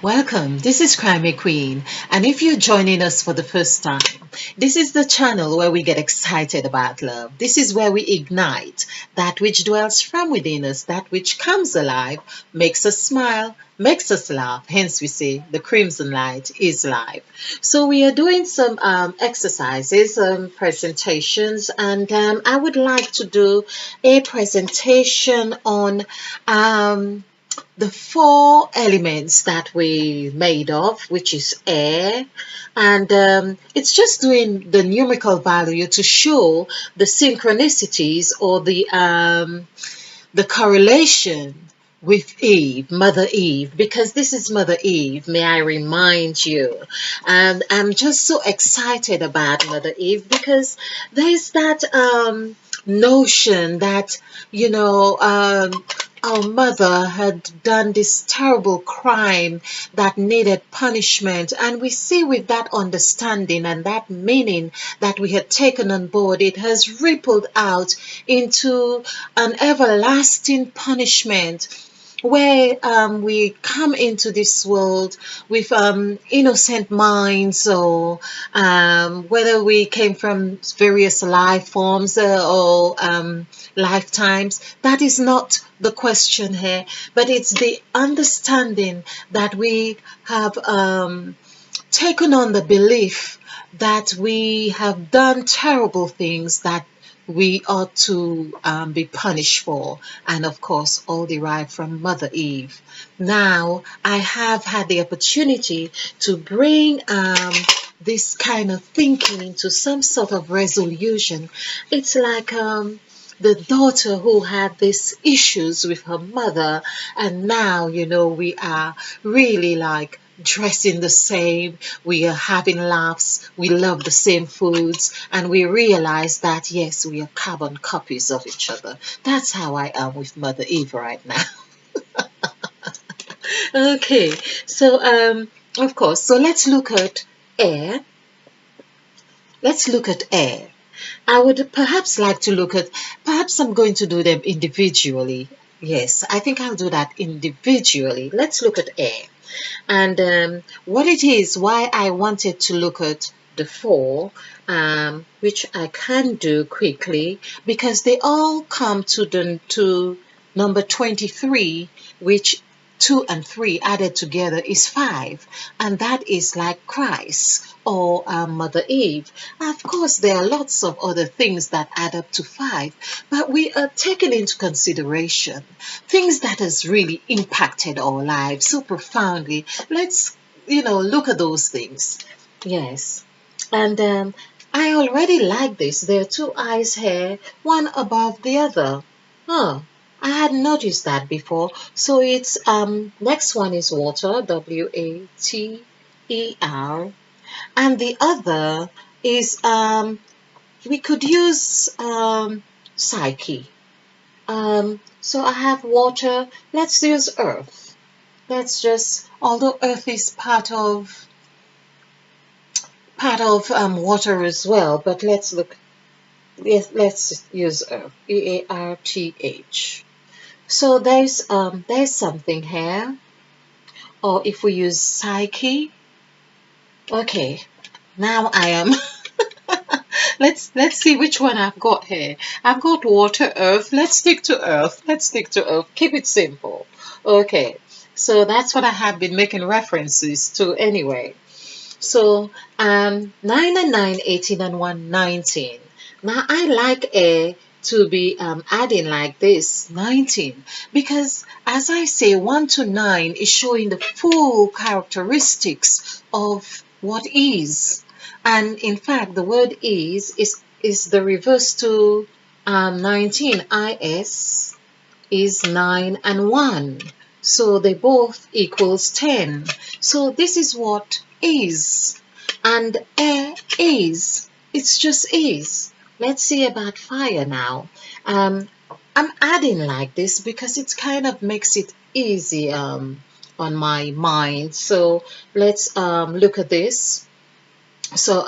Welcome, this is Crimey Queen, and if you're joining us for the first time, this is the channel where we get excited about love. This is where we ignite that which dwells from within us, that which comes alive, makes us smile, makes us laugh. Hence, we say the crimson light is live. So, we are doing some exercises, presentations, and I would like to do a presentation on. The four elements that we made of, which is air, and it's just doing the numerical value to show the synchronicities or the correlation with Eve, Mother Eve, because this is Mother Eve, may I remind you. And I'm just so excited about Mother Eve because there's that notion that, you know, our mother had done this terrible crime that needed punishment. And we see with that understanding and that meaning that we had taken on board, it has rippled out into an everlasting punishment where we come into this world with innocent minds, or whether we came from various life forms or lifetimes. That is not the question here, but it's the understanding that we have taken on the belief that we have done terrible things that we ought to be punished for, and of course, all derived from Mother Eve. Now, I have had the opportunity to bring this kind of thinking into some sort of resolution. It's like the daughter who had these issues with her mother, and now, we are really like dressing the same, we are having laughs, we love the same foods, and we realize that yes, we are carbon copies of each other. That's how I am with Mother Eve right now. Okay, so of course, so let's look at air. Let's look at air. I would perhaps like to look at, perhaps I'm going to do them individually. Yes, I think I'll do that individually. Let's look at air. And what it is, why I wanted to look at the four, which I can do quickly, because they all come to number 23, which 2 and 3 added together is 5, and that is like Christ or Mother Eve. Of course, there are lots of other things that add up to 5, but we are taking into consideration things that has really impacted our lives so profoundly. Let's, look at those things. Yes. And I already like this. There are two eyes here, one above the other. Huh. I had noticed that before. So it's next one is water, Water, and the other is we could use psyche. So I have water. Let's use earth. Let's just, although earth is part of water as well, but let's look. Yes, let's use earth. Earth. So there's something here. Or if we use psyche. Okay, now I am. Let's see which one I've got here. I've got water, earth. Let's stick to earth. Let's stick to earth. Keep it simple. Okay. So that's what I have been making references to anyway. So 9 and 9, 18 and 1, 19. Now I like A to be adding like this, 19, because as I say, 1 to 9 is showing the full characteristics of what is. And in fact, the word is the reverse to 19. Is is 9 and 1. So they both equals 10. So this is what is. And air is. It's just is. Let's see about fire now. I'm adding like this because it kind of makes it easy on my mind. So let's look at this. So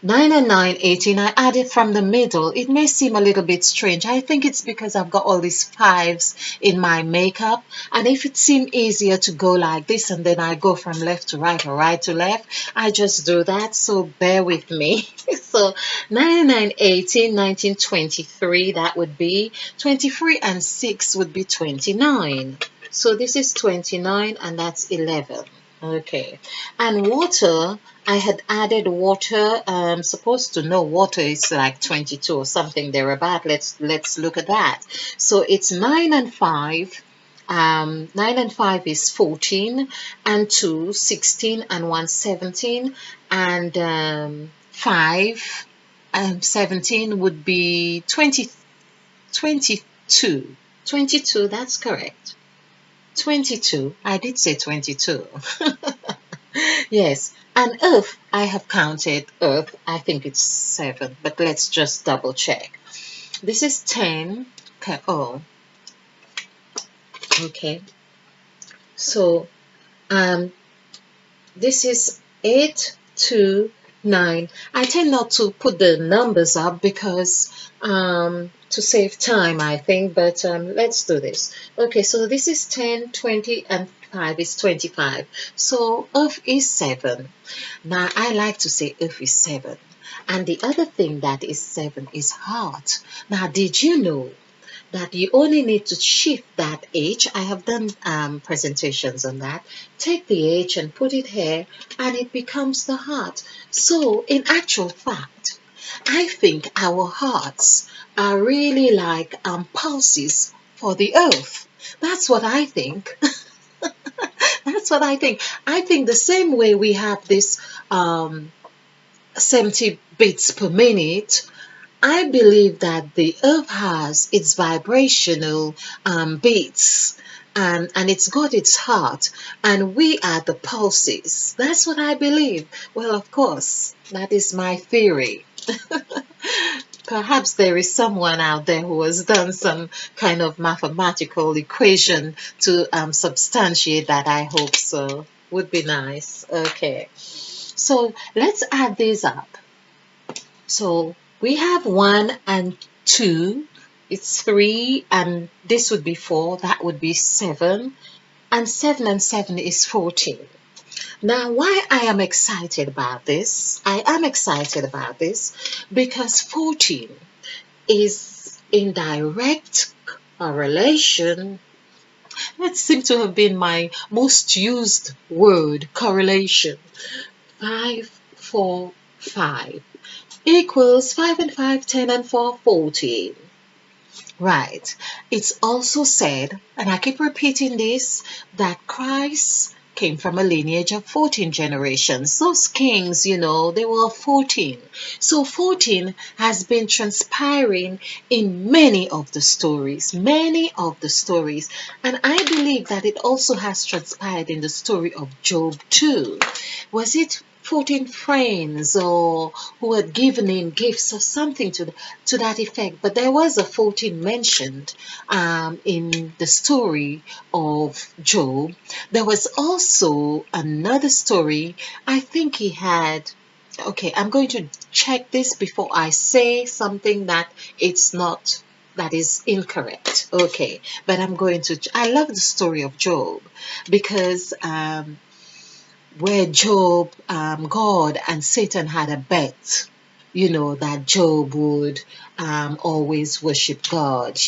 9 and 9, 18. I added from the middle. It may seem a little bit strange. I think it's because I've got all these fives in my makeup. And if it seemed easier to go like this and then I go from left to right or right to left, I just do that. So bear with me. So 9 and 9, 18, 19, 23, that would be 23 and 6 would be 29. So this is 29 and that's 11. Okay, and water, I had added water. I'm supposed to know water is like 22 or something thereabout. Let's look at that. So it's 9 and 5. 9 and 5 is 14, and 2, 16, and 1, 17, and 5, 17 would be 20, 22. 22, that's correct. 22. I did say 22. Yes. And Earth, I have counted Earth. I think it's 7, but let's just double check. This is 10. Okay. Oh, okay. So, um, this is 8, 2, 9. I tend not to put the numbers up because to save time, I think, but let's do this. Okay, so this is 10, 20, and 5 is 25. So Earth is 7. Now, I like to say Earth is 7. And the other thing that is 7 is heart. Now, did you know that you only need to shift that H? I have done presentations on that. Take the H and put it here, and it becomes the heart. So, in actual fact, I think our hearts are really like pulses for the earth. That's what I think. That's what I think. I think the same way we have this 70 beats per minute, I believe that the earth has its vibrational beats, and it's got its heart, and we are the pulses. That's what I believe. Well, of course, that is my theory. Perhaps there is someone out there who has done some kind of mathematical equation to substantiate that. I hope so. Would be nice. Okay. So let's add these up. So we have 1 and 2. It's 3, and this would be 4. That would be 7. And 7 and 7 is 14. Now, why I am excited about this? I am excited about this because 14 is in direct correlation. That seems to have been my most used word, correlation. 5, 4, 5 equals 5 and 5, 10 and 4, 14. Right. It's also said, and I keep repeating this, that Christ came from a lineage of 14 generations. Those kings, they were 14. So 14 has been transpiring in many of the stories, And I believe that it also has transpired in the story of Job too. Was it 14 friends or who had given him gifts or something to that effect? But there was a 14 mentioned in the story of Job. There was also another story. I think he had. Okay, I'm going to check this before I say something that is incorrect. Okay, but I'm going to. I love the story of Job because where Job, God and Satan had a bet, that Job would always worship God.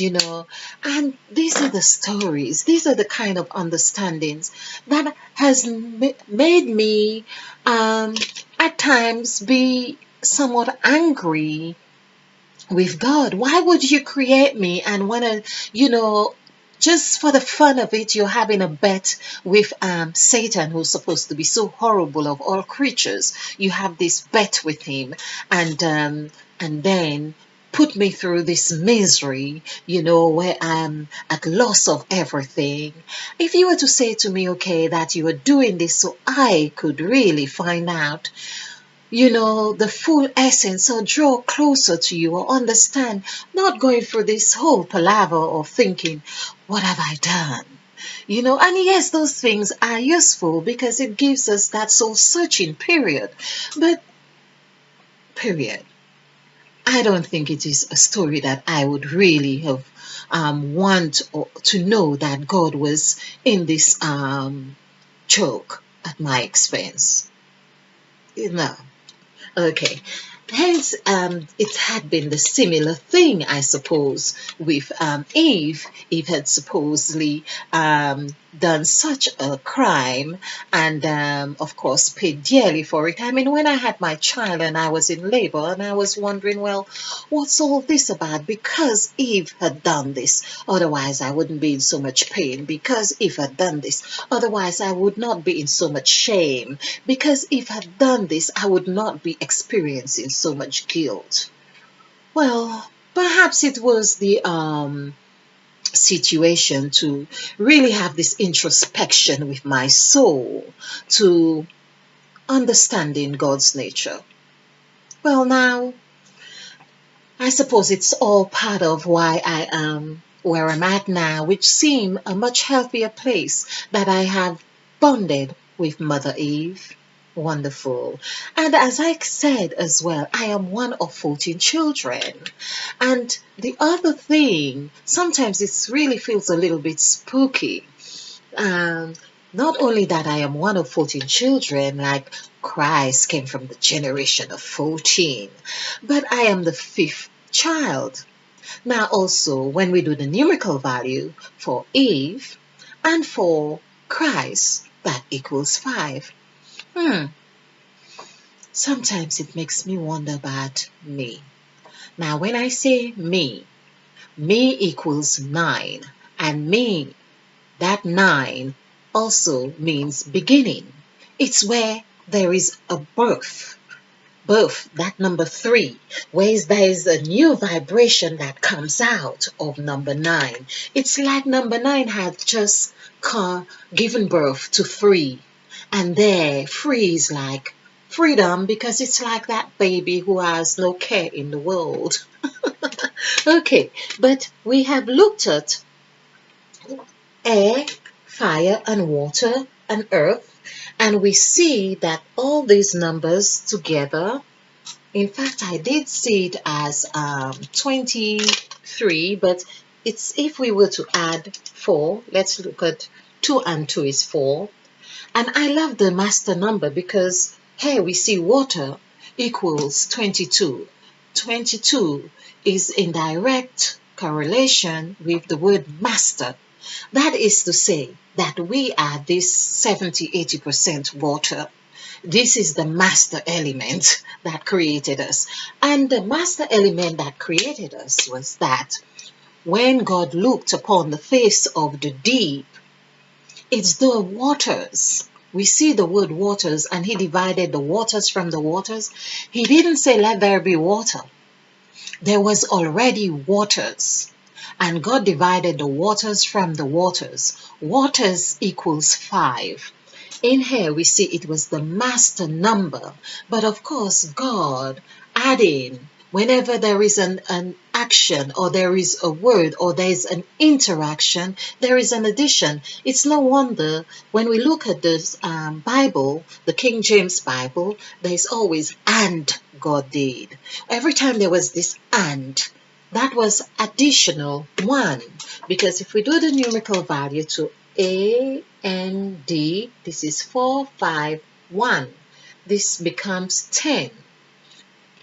And these are the stories, these are the kind of understandings that has made me at times be somewhat angry with God. Why would you create me and want to, just for the fun of it, you're having a bet with Satan, who's supposed to be so horrible of all creatures. You have this bet with him, and then put me through this misery, where I'm at loss of everything. If you were to say to me, okay, that you are doing this so I could really find out the full essence, or draw closer to you, or understand, not going through this whole palaver of thinking, what have I done? And yes, those things are useful because it gives us that soul searching period. But period. I don't think it is a story that I would really have want to know that God was in this joke at my expense. No. Okay. Hence, it had been the similar thing, I suppose, with Eve. Eve had supposedly done such a crime and, of course, paid dearly for it. I mean, when I had my child and I was in labor and I was wondering, well, what's all this about? Because Eve had done this, otherwise I wouldn't be in so much pain. Because Eve had done this, otherwise I would not be in so much shame. Because if I had done this, I would not be experiencing so much guilt. Well, perhaps it was the situation to really have this introspection with my soul to understanding God's nature. Well, now, I suppose it's all part of why I am where I'm at now, which seem a much healthier place that I have bonded with Mother Eve. Wonderful. And as I said as well, I am one of 14 children. And the other thing, sometimes it really feels a little bit spooky. Um, Not only that I am one of 14 children, like Christ came from the generation of 14, but I am the fifth child. Now also, when we do the numerical value for Eve and for Christ, that equals 5. Hmm. Sometimes it makes me wonder about me. Now, when I say me equals 9, and me, that 9 also means beginning. It's where there is a birth. Birth, that number 3, where there is a new vibration that comes out of number 9. It's like number 9 had just given birth to 3. And there, 3 is like freedom because it's like that baby who has no care in the world. Okay, but we have looked at air, fire, and water, and earth, and we see that all these numbers together, in fact, I did see it as 23, but it's if we were to add 4, let's look at 2 and 2 is 4. And I love the master number because here we see water equals 22. 22 is in direct correlation with the word master. That is to say that we are this 70-80% water. This is the master element that created us. And the master element that created us was that when God looked upon the face of the deep, it's the waters. We see the word waters, and he divided the waters from the waters. He didn't say, let there be water. There was already waters. And God divided the waters from the waters. Waters equals 5. In here we see it was the master number. But of course, God adding, whenever there is an action or there is a word or there is an interaction, there is an addition. It's no wonder when we look at this Bible, the King James Bible, there's always and God did. Every time there was this and, that was additional 1. Because if we do the numerical value to A, N, D, this is 4, 5, 1. This becomes 10.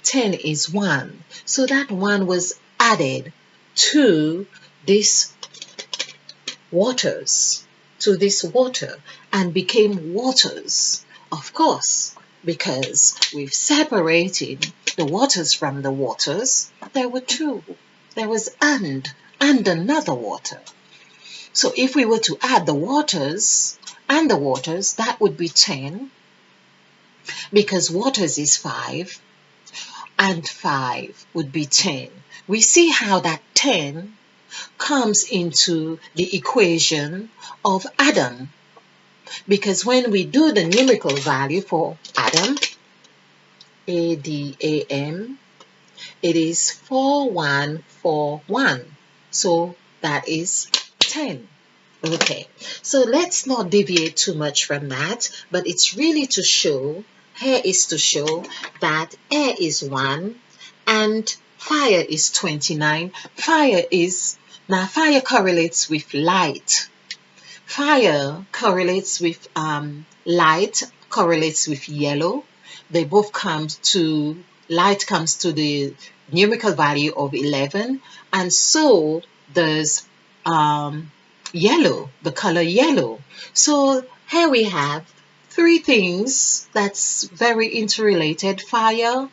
10 is 1. So that 1 was added to this waters, to this water, and became waters. Of course, because we've separated the waters from the waters, there were 2. There was and another water. So if we were to add the waters and the waters, that would be 10, because waters is 5, and 5 would be 10. We see how that 10 comes into the equation of Adam. Because when we do the numerical value for Adam, A-D-A-M, it is 4141. So that is 10. Okay, so let's not deviate too much from that, but it's really to show Here is to show that air is 1 and fire is 29. Fire correlates with light. Fire correlates with light, correlates with yellow. They both light comes to the numerical value of 11, and so does yellow, the color yellow. So here we have three things that's very interrelated: fire,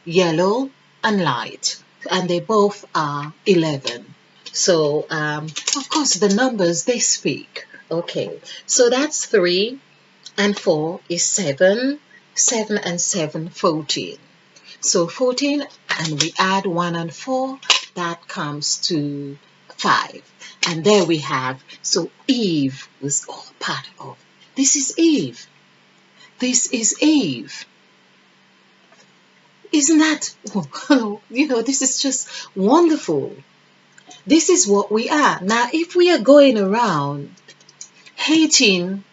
yellow, and light, and they both are 11. So of course the numbers, they speak. Okay, so that's 3 and 4 is 7. 7 and 7, 14. So 14, and we add 1 and 4, that comes to 5. And there we have, so Eve was all part of. This is Eve. This is Eve. Isn't that, this is just wonderful. This is what we are. Now, if we are going around hating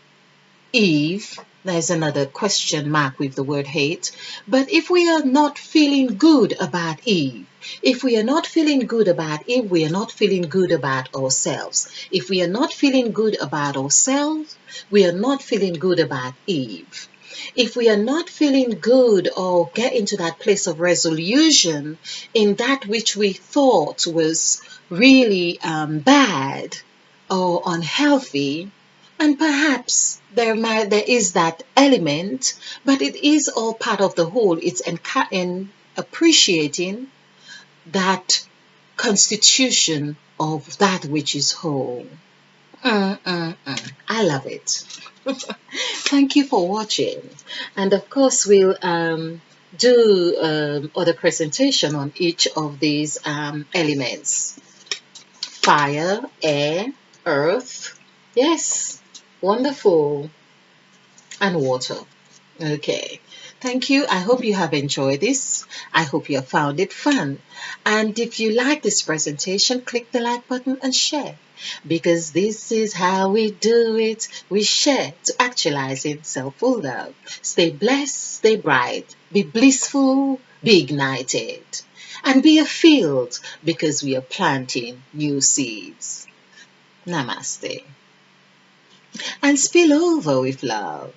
Eve, there's another question mark with the word hate. But if we are not feeling good about Eve, if we are not feeling good about Eve, we are not feeling good about ourselves. If we are not feeling good about ourselves, we are not feeling good about Eve. If we are not feeling good or get into that place of resolution in that which we thought was really bad or unhealthy, and perhaps there is that element, but it is all part of the whole. It's in appreciating that constitution of that which is whole. I love it. Thank you for watching, and of course we'll do other presentation on each of these elements: fire, air, earth, yes, wonderful, and water. Okay, thank you. I hope you have enjoyed this. I hope you have found it fun. And if you like this presentation, click the like button and share, because this is how we do it. We share to actualizing self-full love. Stay blessed, stay bright, be blissful, be ignited, and be a field, because we are planting new seeds. Namaste. And spill over with love.